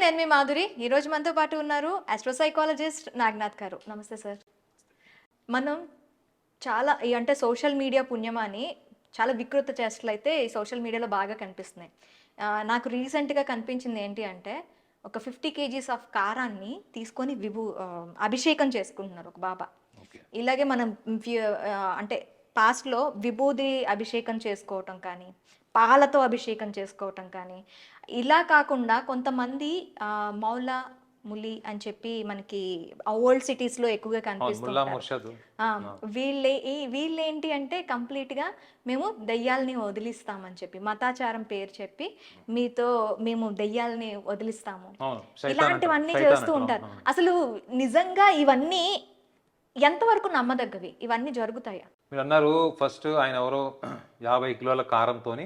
నేను మీ మాధురి. ఈరోజు మనతో పాటు ఉన్నారు ఆస్ట్రోసైకాలజిస్ట్ నాగనాథ్ గారు. నమస్తే సార్. మనం చాలా అంటే సోషల్ మీడియా పుణ్యమాని చాలా వికృత చేష్టలు అయితే ఈ సోషల్ మీడియాలో బాగా కనిపిస్తున్నాయి. నాకు రీసెంట్గా కనిపించింది ఏంటి అంటే ఒక 50 కేజీస్ ఆఫ్ కారాన్ని తీసుకొని అభిషేకం చేసుకుంటున్నారు ఒక బాబా. ఇలాగే మనం అంటే పాస్ట్లో విభూది అభిషేకం చేసుకోవటం కానీ, పాలతో అభిషేకం చేసుకోవటం కానీ, ఇలా కాకుండా కొంతమంది మౌల ములి అని చెప్పి మనకి ఓల్డ్ సిటీస్లో ఎక్కువగా కనిపిస్తుంటారు. వీళ్ళేంటి అంటే కంప్లీట్గా మేము దెయ్యాలని వదిలిస్తామని చెప్పి మతాచారం పేరు చెప్పి మేము దెయ్యాలని వదిలిస్తాము, ఇలాంటివన్నీ చేస్తూ ఉంటారు. అసలు నిజంగా ఇవన్నీ ఎంతవరకు నమ్మదగ్గవి? ఇవన్నీ జరుగుతాయా? మీరు అన్నారు ఫస్ట్ ఆయన ఎవరో 50 కిలోల కారంతోని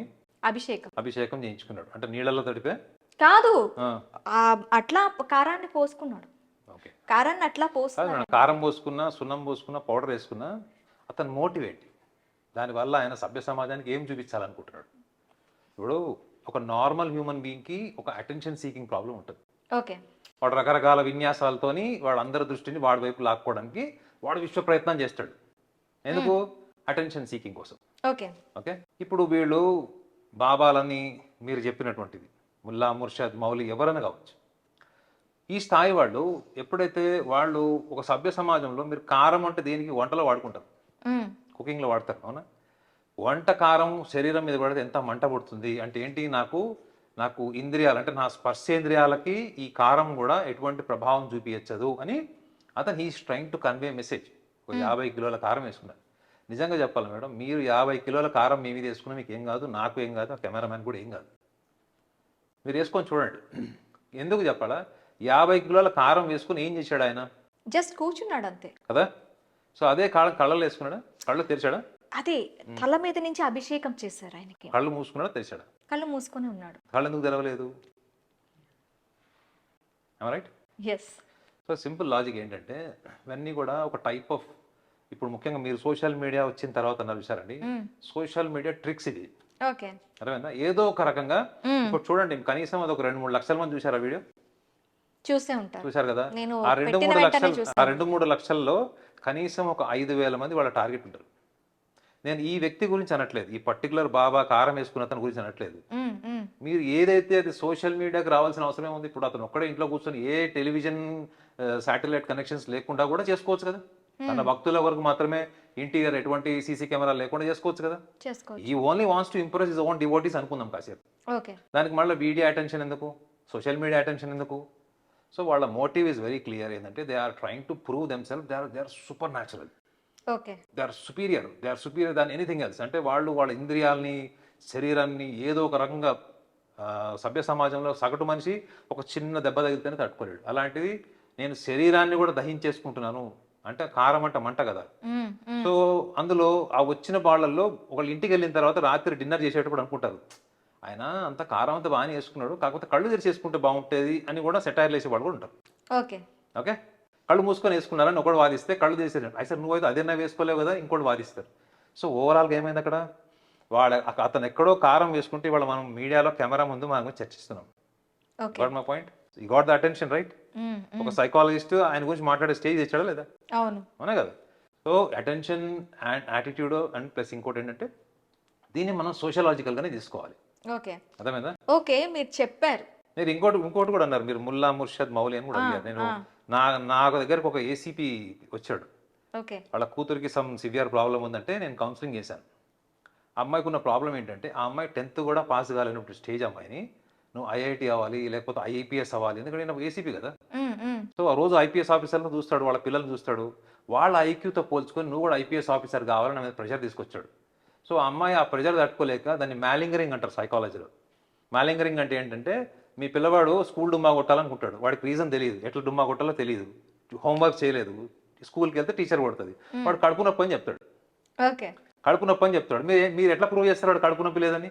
అభిషేకం చేయించుకున్నాడు. అంటే నీళ్ళలో తడిపే కాదు, అట్లా కారాన్ని పోసుకున్నాడు. కారాన్ని అట్లా పోసుకున్నాడు. కారం పోసుకున్నా, సున్నం పోసుకున్నా, పౌడర్ వేసుకున్నా అతను మోటివేట్. దానివల్ల ఆయన సభ్య సమాజానికి ఏం చూపించాలనుకుంటున్నాడు? ఇప్పుడు ఒక నార్మల్ హ్యూమన్ బీయింగ్కి ఒక అటెన్షన్ సీకింగ్ ప్రాబ్లం ఉంటుంది. ఓకే, వాడు రకరకాల విన్యాసాలతోని వాడు అందరి దృష్టిని వాడి వైపు లాక్కోవడానికి వాడు విశ్వ ప్రయత్నం చేస్తాడు. ఎందుకు? అటెన్షన్ సీకింగ్ కోసం. ఓకే ఓకే ఇప్పుడు వీళ్ళు బాబాలని మీరు చెప్పినటువంటిది ముల్లా ముర్షద్ మౌలి ఎవరైనా కావచ్చు, ఈ స్థాయి వాళ్ళు ఎప్పుడైతే వాళ్ళు ఒక సభ్య సమాజంలో మీరు కారం అంటే దేనికి వంటలో వాడుకుంటారు, కుకింగ్లో వాడతారు, అవునా? వంట కారం శరీరం మీద పడితే ఎంత మంట పడుతుంది అంటే ఏంటి? నాకు ఇంద్రియాలు అంటే నా స్పర్శేంద్రియాలకి ఈ కారం కూడా ఎటువంటి ప్రభావం చూపించదు అని అతను he's trying to convey message. 50 కిలోల కారం వేసుకున్నాడు. నిజంగా చెప్పాలి మేడం, మీరు 50 కిలోల కారం మీ మీద వేసుకున్నా మీకు ఏం కాదు, నాకు ఏం కాదు, కెమెరామ్యాన్ కూడా ఏం కాదు. మీరు వేసుకొని చూడండి. ఎందుకు చెప్పాలా? 50 కిలోల కారం వేసుకుని ఏం చేశాడు ఆయన? జస్ట్ కూర్చున్నాడు అంతే కదా. సో అదే కళ్ళలో వేసుకున్నాడా? కళ్ళు తెరిచాడా? అదే తల మీద నుంచి అభిషేకం చేశారు ఆయనకి. కళ్ళు మూసుకున్నాడా తెరిచాడా? కళ్ళు మూసుకొని ఉన్నాడు. కళ్ళు ఎందుకు తెరవలేదు? Right. Yes. So simple logic ఏంటంటే ఇవన్నీ కూడా ఒక టైప్ ఆఫ్, ఇప్పుడు ముఖ్యంగా మీరు సోషల్ మీడియా వచ్చిన తర్వాత అన్నారు చూసారండి, సోషల్ మీడియా ట్రిక్స్ ఇది. ఓకే, అర్థమైందా? ఏదో ఒక రకంగా ఇప్పుడు చూడండి, కనీసం అది ఒక 2-3 లక్షల మంది చూసారు ఆ వీడియో. చూసారు కదా. ఆ 2-3 లక్షల్లో కనీసం ఒక 5,000 మంది వాళ్ళ టార్గెట్ ఉంటారు. నేను ఈ వ్యక్తి గురించి అనట్లేదు, ఈ పర్టికులర్ బాబా కారం వేసుకున్న అతని గురించి అనట్లేదు. మీరు ఏదైతే అది సోషల్ మీడియాకి రావాల్సిన అవసరమే ఉంది. ఇప్పుడు అతను ఒక్కడే ఇంట్లో కూర్చొని ఏ టెలివిజన్ శాటిలైట్ కనెక్షన్స్ లేకుండా కూడా చేసుకోవచ్చు కదా. తన భక్తుల వరకు మాత్రమే ఇంటీరియర్ ఎటువంటి సీసీ కెమెరా లేకుండా చేసుకోవచ్చు కదా. ఈ only wants to impress his own devotees అనుకుందాం కాసేపు. దానికి మళ్ళీ మీడియా అటెన్షన్ ఎందుకు, సోషల్ మీడియా అటెన్షన్ ఎందుకు? సో వాళ్ళ మోటివ్ ఇస్ వెరీ క్లియర్. ఏంటంటే they are trying to prove themselves they are supernatural, they are superior than anything else. అంటే వాళ్ళ ఇంద్రియాలని, శరీరాన్ని ఏదో ఒక రకంగా సభ్య సమాజంలో సగటు మనిషి ఒక చిన్న దెబ్బ తగిలితేనే తట్టుకోలేడు. అలాంటిది నేను శరీరాన్ని కూడా దహించేసుకుంటున్నాను అంటే కారం అంట మంట కదా. సో అందులో ఆ వచ్చిన వాళ్ళల్లో ఒకళ్ళు ఇంటికి వెళ్ళిన తర్వాత రాత్రి డిన్నర్ చేసేటప్పుడు అనుకుంటారు, ఆయన అంత కారం అంతా బాగానే వేసుకున్నాడు, కాకపోతే కళ్ళు తెరిచేసుకుంటే బాగుంటుంది అని కూడా సెటైర్లు వేసే వాళ్ళు కూడా ఉంటారు. ఓకే కళ్ళు మూసుకొని వేసుకున్నారని ఒకటి వాదిస్తే, కళ్ళు తెరిచేసారు అయితే నువ్వైతే అదేనా వేసుకోలేవు కదా ఇంకోటి వాదిస్తారు. సో ఓవరాల్గా ఏమైంది అక్కడ? అతను ఎక్కడో కారం వేసుకుంటే ఇవాళ మనం మీడియాలో కెమెరా ముందు మనం చర్చిస్తున్నాం. Got my point? You got the attention, right? ఒక సైకాలజిస్ట్ ఆయన గురించి మాట్లాడే స్టేజ్ తెచ్చాడా లేదా? అవునా కదా. So attention and attitude and plus ఇంకోటి ఏంటంటే దీన్ని మనం సోషలాజికల్ గానే తీసుకోవాలి. అర్థమైందా? ఓకే, మీరు చెప్పారు. మీరు ఇంకోటి కూడా అన్నారు, మీరు ముల్లా ముర్షద్ మౌలి అని కూడా అడిగారు. నేను నా దగ్గరకు ఒక ఏసీపీ వచ్చాడు, వాళ్ళ కూతురికి సమ్ సివియర్ ప్రాబ్లం ఉందంటే నేను కౌన్సిలింగ్ చేశాను. అమ్మాయికి ఉన్న ప్రాబ్లం ఏంటంటే ఆ అమ్మాయి 10th కూడా పాస్ కాలేనప్పుడు స్టేజ్ అమ్మాయిని నువ్వు ఐఐటి అవ్వాలి లేకపోతే ఐఏపీఎస్ అవ్వాలి, ఎందుకంటే నేను ఏసీపీ కదా. సో ఆ రోజు ఐపీఎస్ ఆఫీసర్లను చూస్తాడు, వాళ్ళ పిల్లల్ని చూస్తాడు, వాళ్ళ ఐక్యూతో పోల్చుకొని నువ్వు కూడా ఐపీఎస్ ఆఫీసర్ కావాలని నా మీద ప్రెషర్ తీసుకొచ్చాడు. సో ఆ అమ్మాయి ఆ ప్రెషర్ తట్టుకోలేక దాన్ని మ్యాలింగరింగ్ అంటారు సైకాలజీలో. మ్యాలింగరింగ్ అంటే ఏంటంటే మీ పిల్లవాడు స్కూల్ డుమ్మా కొట్టాలనుకుంటాడు, వాడికి రీజన్ తెలియదు, ఎట్లా డుమ్మా కొట్టాలో తెలియదు, హోంవర్క్ చేయలేదు, స్కూల్కి వెళ్తే టీచర్ కొడుతుంది, వాడు కడుపు నొప్పి అని చెప్తాడు. కడుపు నొప్పి అని చెప్తాడు. మీరు ఎట్లా ప్రూవ్ చేస్తారు వాడు కడుపు నొప్పి లేదని?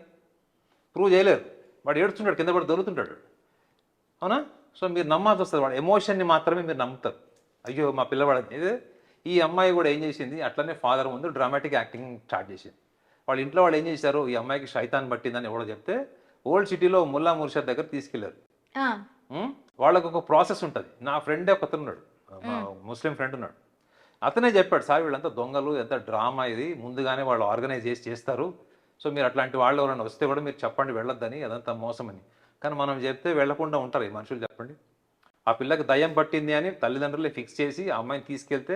ప్రూవ్ చేయలేరు. వాడు ఏడుస్తుంటాడు, కింద పడి దొరుకుతుంటాడు, అవునా? సో మీరు నమ్మాల్సి వస్తుంది, వాడు ఎమోషన్ని మాత్రమే మీరు నమ్ముతారు. అయ్యో మా పిల్లవాడు. ఈ అమ్మాయి కూడా ఏం చేసింది, అట్లనే ఫాదర్ ముందు డ్రామాటిక్ యాక్టింగ్ స్టార్ట్ చేసింది. వాళ్ళ ఇంట్లో వాళ్ళు ఏం చేశారు, ఈ అమ్మాయికి శైతాన్ పట్టిందని ఎవడో చెప్తే ఓల్డ్ సిటీలో ముల్లా ముర్షద్ దగ్గర తీసుకెళ్లారు. వాళ్ళకు ఒక ప్రాసెస్ ఉంటుంది. నా ఫ్రెండే ఒక అతను ఉన్నాడు, మా ముస్లిం ఫ్రెండ్ ఉన్నాడు. అతనే చెప్పాడు, సార్ వీళ్ళంతా దొంగలు, ఎంత డ్రామా ఇది, ముందుగానే వాళ్ళు ఆర్గనైజ్ చేస్తారు. సో మీరు అట్లాంటి వాళ్ళు ఎవరైనా వస్తే కూడా మీరు చెప్పండి వెళ్ళొద్దని, అదంతా మోసమని. కానీ మనం చెప్తే వెళ్లకుండా ఉంటారు ఈ మనుషులు చెప్పండి. ఆ పిల్లకి దయ్యం పట్టింది అని తల్లిదండ్రులే ఫిక్స్ చేసి ఆ అమ్మాయిని తీసుకెళ్తే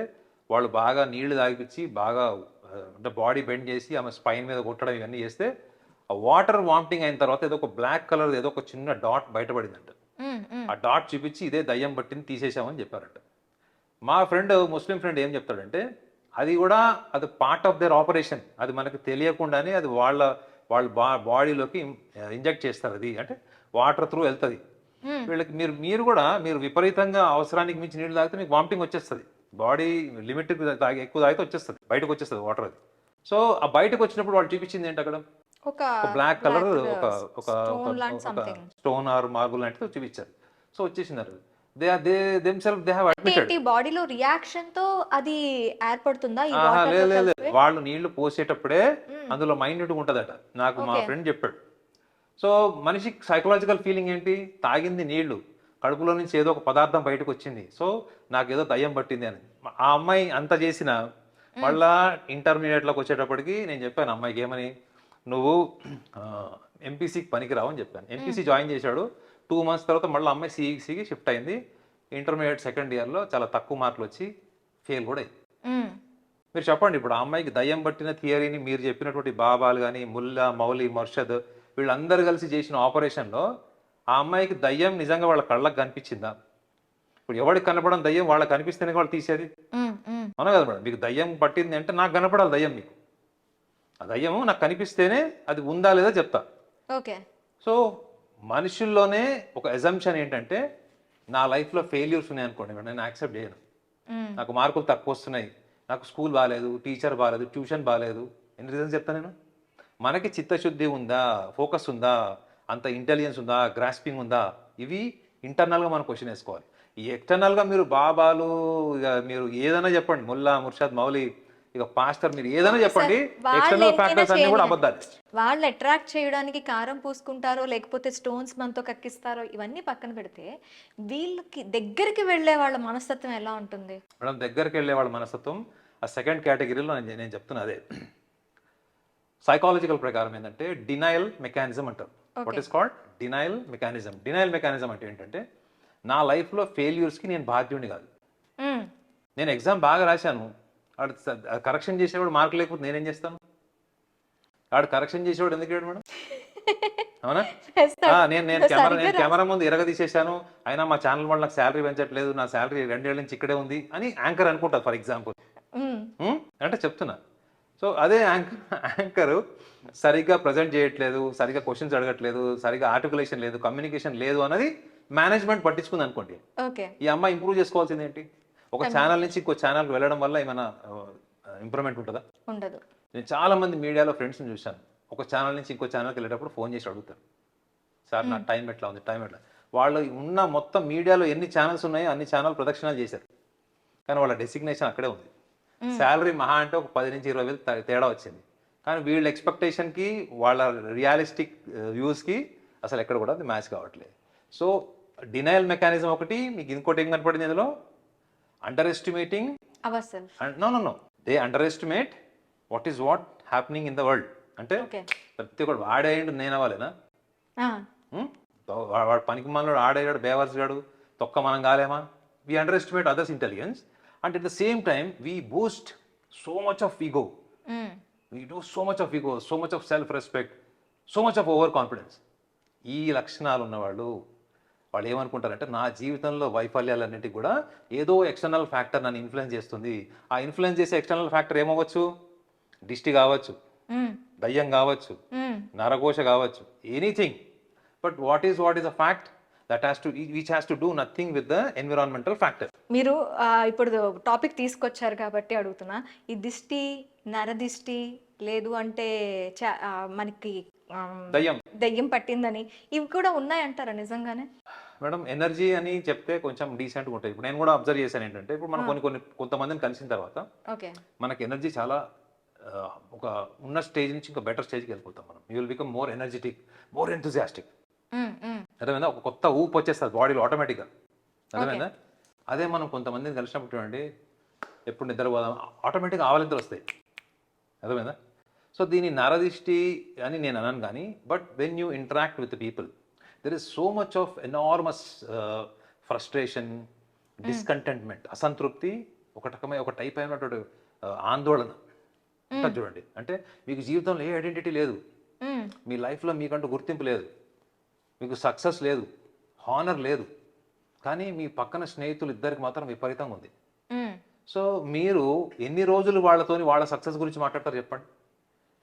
వాళ్ళు బాగా నీళ్లు తాగిపించి బాగా అంటే బాడీ బెండ్ చేసి ఆమె స్పైన్ మీద కొట్టడం ఇవన్నీ చేస్తే ఆ వాటర్ వామిటింగ్ అయిన తర్వాత ఏదో ఒక బ్లాక్ కలర్ ఏదో ఒక చిన్న డాట్ బయటపడిందంట. ఆ డాట్ చూపించి ఇదే దయ్యం పట్టింది తీసేసామని చెప్పారట. మా ఫ్రెండ్ ముస్లిం ఫ్రెండ్ ఏం చెప్తాడంటే అది కూడా అది పార్ట్ ఆఫ్ దేర్ ఆపరేషన్, అది మనకు తెలియకుండానే అది వాళ్ళ బాడీలోకి ఇంజెక్ట్ చేస్తారు. అది అంటే వాటర్ త్రూ వెళ్తుంది వీళ్ళకి. మీరు కూడా మీరు విపరీతంగా అవసరానికి మించి నీళ్ళు తాగితే మీకు వామిటింగ్ వచ్చేస్తుంది. బాడీ లిమిట్ ఎక్కువ తాగితే వచ్చేస్తుంది, బయటకు వచ్చేస్తుంది వాటర్ అది. సో ఆ బయటకు వచ్చినప్పుడు వాళ్ళు చూపించింది ఏంటి, అక్కడ ఒక బ్లాక్ కలర్ ఒక స్టోన్ ఆర్ మార్బుల్ లాంటిది చూపించారు. సో వచ్చేసినారు. బాడీలో రియాక్షన్ తో అది ఏర్పడుతుందా? లేదు, వాళ్ళు నీళ్లు పోసేటప్పుడే అందులో మైన్యూట్ ఉంటదట, నాకు మా ఫ్రెండ్ చెప్పాడు. సో మనిషికి సైకలాజికల్ ఫీలింగ్ ఏంటి, తాగింది నీళ్లు, కడుపులో నుంచి ఏదో ఒక పదార్థం బయటకు వచ్చింది, సో నాకు ఏదో దయ్యం పట్టింది అని. ఆ అమ్మాయి అంత చేసిన మళ్ళా ఇంటర్మీడియట్లోకి వచ్చేటప్పటికి నేను చెప్పాను అమ్మాయికి ఏమని, నువ్వు ఎంపీసీకి పనికిరావు అని చెప్పాను. ఎంపీసీ జాయిన్ చేశాడు. 2 months తర్వాత మళ్ళీ అమ్మాయి సిఈసికి షిఫ్ట్ అయింది. ఇంటర్మీడియట్ సెకండ్ ఇయర్లో చాలా తక్కువ మార్కులు వచ్చి ఫెయిల్ కూడా అయింది. మీరు చెప్పండి, ఇప్పుడు ఆ అమ్మాయికి దయ్యం పట్టిన థియరీని మీరు చెప్పినటువంటి బాబాలు కానీ ముల్లా మౌలి మర్షద్ వీళ్ళందరూ కలిసి చేసిన ఆపరేషన్లో ఆ అమ్మాయికి దయ్యం నిజంగా వాళ్ళ కళ్ళకు కనిపించిందా? ఇప్పుడు ఎవరికి కనపడడం దయ్యం వాళ్ళకి కనిపిస్తేనే వాళ్ళు తీసేది, అవునా కదా మేడం? మీకు దయ్యం పట్టింది అంటే నాకు కనపడాలి దయ్యం, మీకు ఆ దయ్యము నాకు కనిపిస్తేనే అది ఉందా లేదా చెప్తా. ఓకే. సో మనుషుల్లోనే ఒక అజంప్షన్ ఏంటంటే నా లైఫ్లో ఫెయిల్యూర్స్ ఉన్నాయి అనుకోండి, నేను యాక్సెప్ట్ చేయను. నాకు మార్కులు తక్కువ వస్తున్నాయి, నాకు స్కూల్ బాగాలేదు, టీచర్ బాగాలేదు, ట్యూషన్ బాగాలేదు, ఎన్ని రీజన్స్ చెప్తాను నేను. మనకి చిత్తశుద్ధి ఉందా, ఫోకస్ ఉందా, అంత ఇంటెలిజెన్స్ ఉందా, గ్రాస్పింగ్ ఉందా, ఇవి ఇంటర్నల్గా మనం క్వశ్చన్ వేసుకోవాలి. ఈ ఎక్స్టర్నల్గా మీరు బాబాలు ఇక మీరు ఏదైనా చెప్పండి, ముల్లా ముర్షద్ మౌలి ఇక పాస్టర్ మీరు ఏదైనా చెప్పండి, ఎక్స్టర్నల్ ఫ్యాక్టర్స్ అన్ని కూడా అబద్ధాలు. వాళ్ళు అట్రాక్ట్ చేయడానికి కారం పూసుకుంటారో లేకపోతే స్టోన్స్ మనతో కక్కిస్తారో ఇవన్నీ పక్కన పెడితే వీళ్ళకి దగ్గరికి వెళ్ళే వాళ్ళ మనస్తత్వం ఎలా ఉంటుంది మేడం? దగ్గరికి వెళ్ళే వాళ్ళ మనస్తత్వం ఆ సెకండ్ కేటగిరీలో నేను చెప్తున్నా. అదే సైకాలజికల్ ప్రకారం ఏంటంటే డినయల్ మెకానిజం అంటారు. What is called denial mechanism. Denial mechanism అంటే ఏంటంటే నా లైఫ్లో ఫెయిల్యూర్స్కి నేను బాధ్యుడిని కాదు. నేను ఎగ్జామ్ బాగా రాశాను, ఆడు కరెక్షన్ చేసేవాడు మార్క్ లేకపోతే నేనేం చేస్తాను? ఆడు కరెక్షన్ చేసేవాడు ఎందుకు లేడు మేడం? అవునా? నేను కెమెరా ముందు ఎరగదీసేసాను, అయినా మా ఛానల్ వల్ల నాకు శాలరీ పెంచట్లేదు, నా శాలరీ 2 ఏళ్ల నుంచి ఇక్కడే ఉంది అని యాంకర్ అనుకుంటారు ఫర్ ఎగ్జాంపుల్. అంటే చెప్తున్నా. సో అదే యాంకర్ సరిగ్గా ప్రజెంట్ చేయట్లేదు, సరిగ్గా క్వశ్చన్స్ అడగట్లేదు, సరిగ్గా ఆర్టికులేషన్ లేదు, కమ్యూనికేషన్ లేదు అన్నది మేనేజ్మెంట్ పట్టించుకుంది అనుకోండి. ఈ అమ్మాయి ఇంప్రూవ్ చేసుకోవాల్సింది ఏంటి? ఒక ఛానల్ నుంచి ఇంకో ఛానల్కి వెళ్ళడం వల్ల ఏమైనా ఇంప్రూవ్మెంట్ ఉంటుందా? ఉండదు. నేను చాలా మంది మీడియాలో ఫ్రెండ్స్ని చూశాను, ఒక ఛానల్ నుంచి ఇంకో ఛానల్కి వెళ్ళేటప్పుడు ఫోన్ చేసి అడుగుతారు, సార్ నా టైం ఎట్లా ఉంది, టైం ఎట్లా. వాళ్ళు ఉన్న మొత్తం మీడియాలో ఎన్ని ఛానల్స్ ఉన్నాయో అన్ని ఛానల్ ప్రదక్షిణాలు చేశారు, కానీ వాళ్ళ డెసిగ్నేషన్ అక్కడే ఉంది. శాలరీ మహా అంటే ఒక 10 నుంచి 20 వేలు తేడా వచ్చింది, కానీ వీళ్ళ ఎక్స్పెక్టేషన్కి వాళ్ళ రియాలిస్టిక్ వ్యూస్కి అసలు ఎక్కడ కూడా అది మ్యాచ్ కావట్లేదు. సో డినయల్ మెకానిజం ఒకటి. మీకు ఇంకోటి ఏం కనపడింది ఇందులో? Underestimating no they underestimate what happening in the world. అంటే ప్రతి ఒక్కడు వాడేయండు నేను అవ్వాలేనా? వాడు పనికి మనలో ఆడేయాడు, బేవర్స్ గాడు, తొక్క మనం కాలేమా? We underestimate others intelligence and at the same time we boost so much of ego, we do so much of ego, so much of self respect, so much of overconfidence. ఈ లక్షణాలు ఉన్నవాళ్ళు వాళ్ళు ఏమనుకుంటారంటే నా జీవితంలో వైఫల్యాలన్నింటికి కూడా ఏదో external factor నన్ను ఇన్ఫ్లుయెన్స్ చేస్తుంది. ఆ ఇన్ఫ్లుయెన్స్ చేసే ఎక్స్టర్నల్ ఫ్యాక్టర్ ఏమవ్వచ్చు? దిష్టి కావచ్చు, దయ్యం కావచ్చు, నరఘోష కావచ్చు, anything. But what is a fact which has to do nothing with the environmental factor. మీరు ఇప్పుడు టాపిక్ తీసుకొచ్చారు కాబట్టి అడుగుతున్నా, ఈ దిష్టి, నరదిష్టి లేదు అంటే మనకి దయ్యం పట్టిందని ఇవి కూడా ఉన్నాయంటారా నిజంగానే? మేడం ఎనర్జీ అని చెప్తే కొంచెం డీసెంట్గా ఉంటాయి. ఇప్పుడు నేను కూడా అబ్జర్వ్ చేశాను ఏంటంటే, ఇప్పుడు మనం కొంతమందిని కలిసిన తర్వాత మనకి ఎనర్జీ చాలా ఒక ఉన్న స్టేజ్ నుంచి ఇంకా బెటర్ స్టేజ్కి వెళ్ళిపోతాం మనం. You will become more energetic, more enthusiastic. అర్థమైందా? ఒక కొత్త ఊపు వచ్చేస్తుంది బాడీలో ఆటోమేటిక్గా. అర్థమైందా? అదే మనం కొంతమందిని కలిసినప్పుడు చూడండి, ఎప్పుడు నిద్రపోదాం ఆటోమేటిక్గా ఆవలింతలు వస్తాయి. అర్థమైందా? సో దీని నరదిష్టి అని నేను అనను కానీ, but when you interact with people there is so much of enormous frustration, discontentment, అసంతృప్తి, ఒక టైప్ అయినటువంటి ఆందోళన ఉంటుంది చూడండి. అంటే మీకు జీవితంలో ఏ ఐడెంటిటీ లేదు, మీ లైఫ్లో మీకంటూ గుర్తింపు లేదు, మీకు సక్సెస్ లేదు, హానర్ లేదు, కానీ మీ పక్కన స్నేహితులు ఇద్దరికి మాత్రం విపరీతంగా ఉంది. సో మీరు ఎన్ని రోజులు వాళ్ళ సక్సెస్ గురించి మాట్లాడతారు చెప్పండి?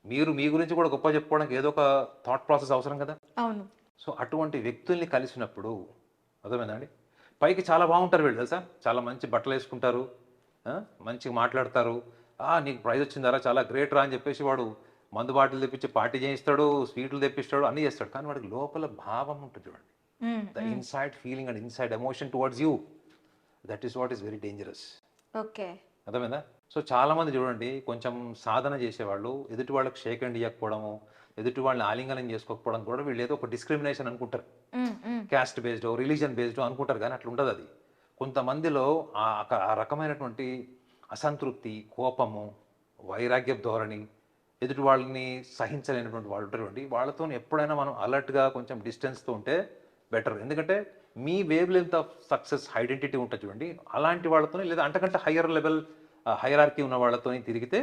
మీరు మీ గురించి కూడా గొప్ప చెప్పుకోవడానికి ఏదో ఒక థాట్ ప్రాసెస్ అవసరం కదా. అవును. సో అటువంటి వ్యక్తుల్ని కలిసినప్పుడు అర్థమైందండి, పైకి చాలా బాగుంటారు వీళ్ళు తెలుసా, చాలా మంచి బట్టలు వేసుకుంటారు, మంచిగా మాట్లాడతారు, నీకు ప్రైజ్ వచ్చిందారా, చాలా గ్రేట్ రా అని చెప్పేసి వాడు మందు బాటిల్ తెప్పించి పార్టీ చేయిస్తాడు, స్వీట్లు తెప్పిస్తాడు, అన్నీ చేస్తాడు, కానీ వాడికి లోపల భావం ఉంటుంది చూడండి. The inside feeling and inside emotion towards you, that is what is very dangerous. Okay, అర్థమైందా? సో చాలా మంది చూడండి, కొంచెం సాధన చేసేవాళ్ళు ఎదుటి వాళ్ళకి షేక్ హ్యాండ్ ఇవ్వకపోవడము, ఎదుటి వాళ్ళని ఆలింగనం చేసుకోకపోవడం కూడా వీళ్ళు ఏదో ఒక డిస్క్రిమినేషన్ అనుకుంటారు, క్యాస్ట్ బేస్డ్ రిలీజన్ బేస్డ్ అనుకుంటారు, కానీ అట్లా ఉండదు. అది కొంతమందిలో ఆ రకమైనటువంటి అసంతృప్తి, కోపము, వైరాగ్య ధోరణి, ఎదుటి వాళ్ళని సహించలేనటువంటి వాళ్ళు ఉంటారు. వాళ్ళతో ఎప్పుడైనా మనం అలర్ట్గా కొంచెం డిస్టెన్స్తో ఉంటే బెటర్. ఎందుకంటే మీ wavelength of success identity ఉంటుంది చూడండి, అలాంటి వాళ్ళతో లేదా అంతకంటే హయ్యర్ లెవెల్ హైరార్కీ ఉన్న వాళ్ళతో తిరిగితే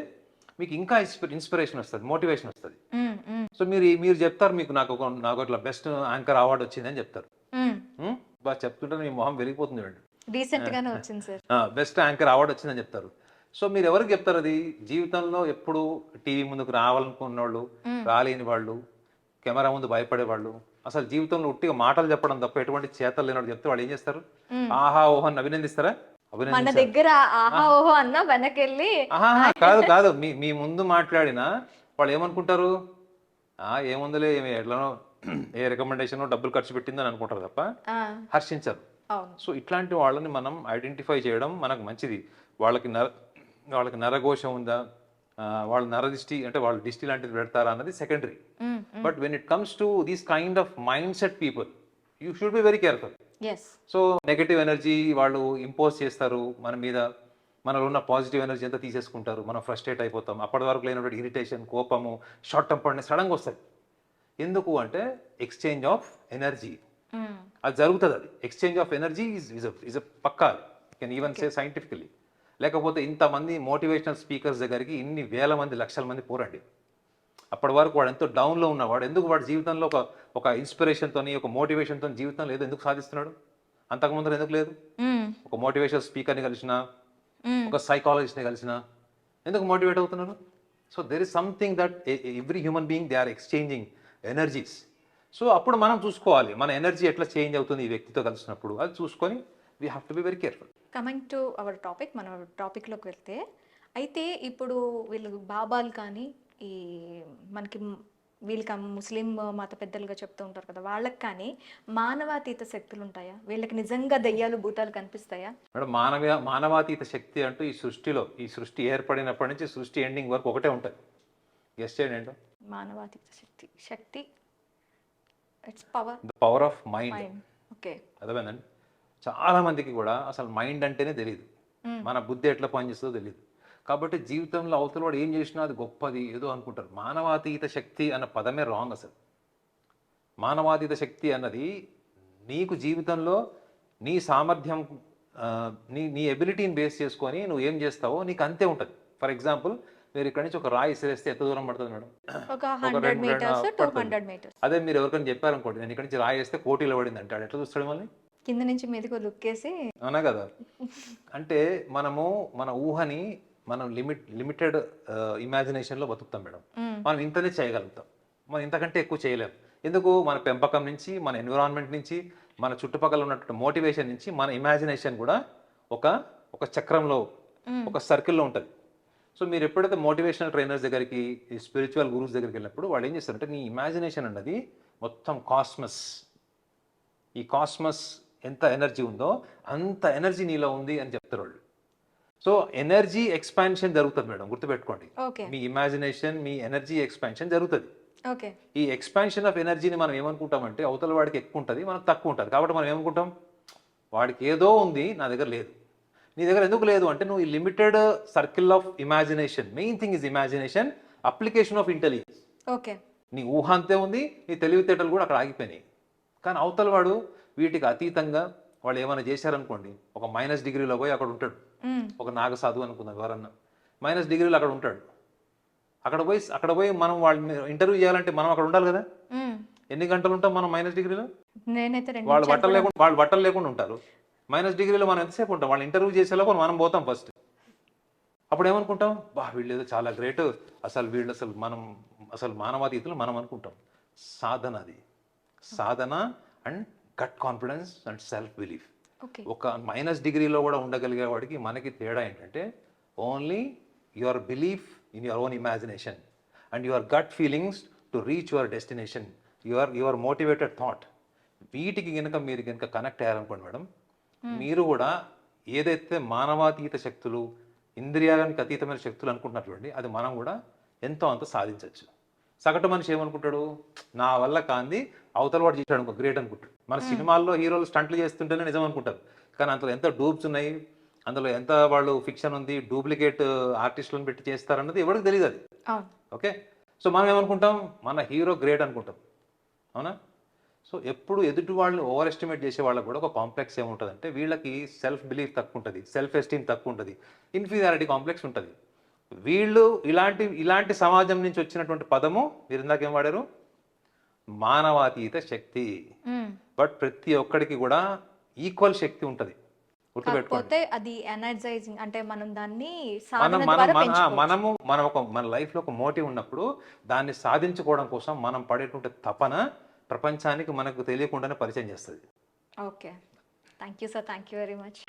మీకు ఇంకా ఇన్స్పిరేషన్ వస్తుంది, మోటివేషన్ వస్తుంది. సో మీరు చెప్తారు, నాకు ఇట్లా బెస్ట్ యాంకర్ అవార్డు వచ్చిందని చెప్తారు. బాగా చెప్తుంటే మీ మొహం వెలిగిపోతుంది చూడండి, రీసెంట్గానే వచ్చింది సార్, బెస్ట్ యాంకర్ అవార్డు వచ్చిందని చెప్తారు. సో మీరు ఎవరికి చెప్తారు అది? జీవితంలో ఎప్పుడు టీవీ ముందుకు రావాలనుకున్న వాళ్ళు, రాలేని వాళ్ళు, కెమెరా ముందు భయపడే వాళ్ళు, అసలు జీవితంలో ఉట్టిగా మాటలు చెప్పడం తప్ప ఎటువంటి చేతలు లేనట్టు చెప్తే వాళ్ళు ఏం చేస్తారు? ఆహా ఓహో అని అభినందిస్తారా? మన దగ్గర ఆహా ఓహో అన్న వెనకెళ్ళి కాదు మీ ముందు మాట్లాడినా వాళ్ళు ఏమనుకుంటారు? ఏముందిలే, ఎట్లనో ఏ రికమెండేషన్ డబ్బులు ఖర్చు పెట్టిందని అనుకుంటారు తప్ప హర్షించరు. సో ఇట్లాంటి వాళ్ళని మనం ఐడెంటిఫై చేయడం మనకు మంచిది. వాళ్ళకి నరఘోషం ఉందా, వాళ్ళ నరదిష్టి అంటే వాళ్ళు దిష్టి లాంటిది పెడతారా అన్నది secondary. But when it comes to these kind of mind set people, you should be very careful. So negative energy వాళ్ళు ఇంపోజ్ చేస్తారు మన మీద, మనలో ఉన్న పాజిటివ్ ఎనర్జీ అంతా తీసేసుకుంటారు, మనం ఫ్రస్ట్రేట్ అయిపోతాం, అప్పటి వరకు లేనటువంటి ఇరిటేషన్, కోపము, షార్ట్ టెంపర్నెస్ సడన్గా వస్తుంది. ఎందుకు అంటే ఎక్స్చేంజ్ ఆఫ్ ఎనర్జీ అది జరుగుతుంది. అది exchange of energy is a పక్కా, కెన్ ఈవెన్ సే సైంటిఫికలీ. లేకపోతే ఇంతమంది మోటివేషనల్ స్పీకర్స్ దగ్గరికి ఇన్ని వేల మంది, లక్షల మంది పోరండి. అప్పటి వరకు వాడు ఎంతో డౌన్లో ఉన్నవాడు ఎందుకు వాడు జీవితంలో ఒక ఇన్స్పిరేషన్తో, ఒక మోటివేషన్తో జీవితంలో ఏదో ఎందుకు సాధిస్తున్నాడు? అంతకుముందు ఎందుకు లేదు? ఒక మోటివేషనల్ స్పీకర్ని కలిసిన, ఒక సైకాలజిస్ట్ని కలిసిన ఎందుకు మోటివేట్ అవుతున్నారు? So there is something that every human being they are exchanging energies. So అప్పుడు మనం చూసుకోవాలి మన ఎనర్జీ ఎట్లా చేంజ్ అవుతుంది ఈ వ్యక్తితో కలిసినప్పుడు, అది చూసుకొని we have to be very careful. Coming to our topic, మన టాపిక్లోకి వెళ్తే, అయితే ఇప్పుడు వీళ్ళు బాబాలు కానీ ఈ మనకి వీళ్ళకి ముస్లిం మత పెద్దలుగా చెప్తూ ఉంటారు కదా, వాళ్ళకి కానీ మానవాతీత శక్తులు ఉంటాయా? వీళ్ళకి నిజంగా దెయ్యాలు భూతాలు కనిపిస్తాయా? మేడం, మానవాతీత శక్తి అంటూ ఈ సృష్టి ఏర్పడినప్పటి నుంచి సృష్టి ఎండింగ్ వరకు ఒకటే ఉంటుంది. గెస్ చేయండి ఏంటో? మానవాతీత శక్తి it's power, the power of mind. Okay, అర్థమైందండి? చాలా మందికి కూడా అసలు మైండ్ అంటేనే తెలియదు, మన బుద్ధి ఎట్లా పనిచేస్తుందో తెలియదు. కాబట్టి జీవితంలో అవతల వాడు ఏం చేసినా అది గొప్పది ఏదో అనుకుంటారు. మానవాతీత శక్తి అన్న పదమే రాంగ్. అసలు మానవాతీత శక్తి అన్నది నీకు జీవితంలో నీ సామర్థ్యం, నీ ఎబిలిటీని బేస్ చేసుకొని నువ్వు ఏం చేస్తావో నీకు అంతే ఉంటుంది. ఫర్ ఎగ్జాంపుల్, మీరు ఇక్కడ నుంచి ఒక రాయి ఇసిరేస్తే ఎంత దూరం పడుతుంది మేడం? అదే మీరు ఎవరికైనా చెప్పారనుకోండి, నేను ఇక్కడ నుంచి రాయి వేస్తే కోటిలో పడింది అంటాడు, ఎట్లా చూస్తాడు మళ్ళీ? కింద నుంచి మీదకి లుక్కేసి. అవునా కదా? అంటే మన ఊహని మనం లిమిటెడ్ ఇమాజినేషన్లో బతుకుతాం మేడం. మనం ఇంతనే చేయగలుగుతాం, మనం ఇంతకంటే ఎక్కువ చేయలేం. ఎందుకు? మన పెంపకం నుంచి, మన ఎన్విరాన్మెంట్ నుంచి, మన చుట్టుపక్కల ఉన్నటువంటి మోటివేషన్ నుంచి మన ఇమాజినేషన్ కూడా ఒక చక్రంలో, ఒక సర్కిల్లో ఉంటుంది. సో మీరు ఎప్పుడైతే మోటివేషనల్ ట్రైనర్స్ దగ్గరికి, స్పిరిచువల్ గురూస్ దగ్గరికి వెళ్ళినప్పుడు వాళ్ళు ఏం చేస్తారంటే, నీ ఇమాజినేషన్ అన్నది మొత్తం కాస్మస్, ఈ కాస్మస్ ఎంత ఎనర్జీ ఉందో అంత ఎనర్జీ నీలో ఉంది అని చెప్తారు వాళ్ళు. సో ఎనర్జీ ఎక్స్పాన్షన్ జరుగుతుంది మేడం, గుర్తుపెట్టుకోండి. మీ ఇమాజినేషన్, మీ ఎనర్జీ ఎక్స్పాన్షన్ జరుగుతుంది. ఓకే. ఈ ఎక్స్పాన్షన్ ఆఫ్ ఎనర్జీని మనం ఏమనుకుంటామంటే అవతల వాడికి ఎక్కువ ఉంటుంది, మనకు తక్కువ ఉంటుంది. కాబట్టి మనం ఏమనుకుంటాం, వాడికి ఏదో ఉంది నా దగ్గర లేదు. నీ దగ్గర ఎందుకు లేదు అంటే నువ్వు ఈ limited circle of imagination, main thing is imagination, application of intelligence. Okay. నీ ఊహ అంతే ఉంది, నీ తెలివితేటలు కూడా అక్కడ ఆగిపోయినాయి. కానీ అవతల వాడు వీటికి అతీతంగా వాళ్ళు ఏమైనా చేశారనుకోండి, ఒక -డిగ్రీలో పోయి అక్కడ ఉంటాడు. ఒక నాగసాధు అనుకుందాం, ఎవరన్నా -డిగ్రీలో అక్కడ ఉంటాడు. అక్కడ పోయి మనం వాళ్ళని ఇంటర్వ్యూ చేయాలంటే మనం అక్కడ ఉండాలి కదా. ఎన్ని గంటలు ఉంటాం మనం -డిగ్రీలో? నేనైతే వాళ్ళు బట్టలు లేకుండా ఉంటారు. -డిగ్రీలో మనం ఎంతసేపు ఉంటాం? వాళ్ళు ఇంటర్వ్యూ చేసేలోపు మనం పోతాం ఫస్ట్. అప్పుడు ఏమనుకుంటాం, వీళ్ళు ఏదో చాలా గ్రేట్, వీళ్ళు అసలు మానవాతీతులు మనం అనుకుంటాం. సాధన and gut confidence and self belief. ఒక -డిగ్రీలో కూడా ఉండగలిగే వాడికి మనకి తేడా ఏంటంటే only your belief in your own imagination and your gut feelings to reach your destination, your motivated thought. వీటికి మీరు కనుక కనెక్ట్ అయ్యారనుకోండి మేడం, మీరు కూడా ఏదైతే మానవాతీత శక్తులు, ఇంద్రియానికి అతీతమైన శక్తులు అనుకుంటున్నారు చూడండి, అది మనం కూడా ఎంతో అంత సాధించవచ్చు. సగటు మనిషి ఏమనుకుంటాడు, నా వల్ల కాంది అవతల వాడు చేశాడు అనుకో గ్రేట్ అనుకుంటాడు. మన సినిమాల్లో హీరోలు స్టంట్లు చేస్తుంటేనే నిజం అనుకుంటారు. కానీ అందులో ఎంత డూబ్స్ ఉన్నాయి, అందులో ఎంత వాళ్ళు ఫిక్షన్ ఉంది, డూప్లికేట్ ఆర్టిస్టులను పెట్టి చేస్తారన్నది ఎవరికి తెలియదు అది. ఓకే. సో మనం ఏమనుకుంటాం, మన హీరో గ్రేట్ అనుకుంటాం, అవునా? సో ఎప్పుడు ఎదుటి వాళ్ళని ఓవర్ ఎస్టిమేట్ చేసే వాళ్ళకి కూడా ఒక కాంప్లెక్స్ ఏముంటుంది అంటే వీళ్ళకి సెల్ఫ్ బిలీఫ్ తక్కువ ఉంటుంది, సెల్ఫ్ ఎస్టీమ్ తక్కువ ఉంటుంది, ఇన్ఫీరియారిటీ కాంప్లెక్స్ ఉంటుంది. వీళ్ళు ఇలాంటి సమాజం నుంచి వచ్చినటువంటి పదము మీరు ఇందాకేం వాడారు, మానవాతీత శక్తి. బట్ ప్రతి ఒక్కడికి కూడా ఈక్వల్ శక్తి ఉంటుంది, గుర్తుపెట్టుకోండి. అది ఎనర్జైజింగ్ అంటే మనం దాన్ని మన లైఫ్ లో ఒక మోటివ్ ఉన్నప్పుడు దాన్ని సాధించుకోవడం కోసం మనం పడేటువంటి తపన ప్రపంచానికి మనకు తెలియకుండానే పరిచయం చేస్తుంది. Okay. Thank you sir, thank you very much.